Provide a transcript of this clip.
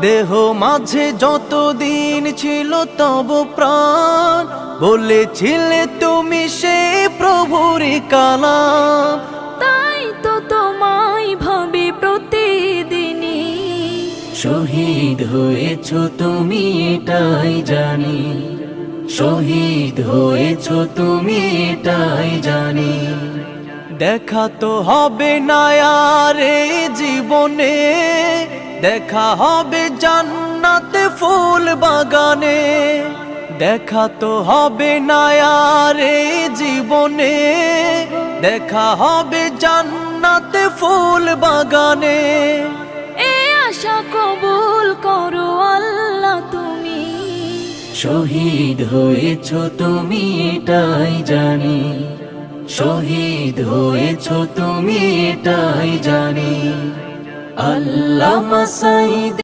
দেহ মাঝে যতদিন ছিল তব প্রাণ, বলেছিলে তুমি সে প্রভুর কালাম। তাই তো তোমায় ভাবি প্রতিদিনই। শহীদ হয়েছ তুমি এটাই জানি, শহীদ হয়েছ তুমি এটাই জানি। দেখা তো হবে না আর এই জীবনে, দেখা হবে জান্নাতে ফুল বাগানে। দেখা তো হবে না আর এই জীবনে, দেখা হবে জান্নাতে ফুল বাগানে। এ আশা কবুল করো আল্লাহ তুমি। শহীদ হয়েছ তুমি এটাই জানি, শহীদ হয়েছ তুমি এটাই জানি। আল্লামা সাঈদ।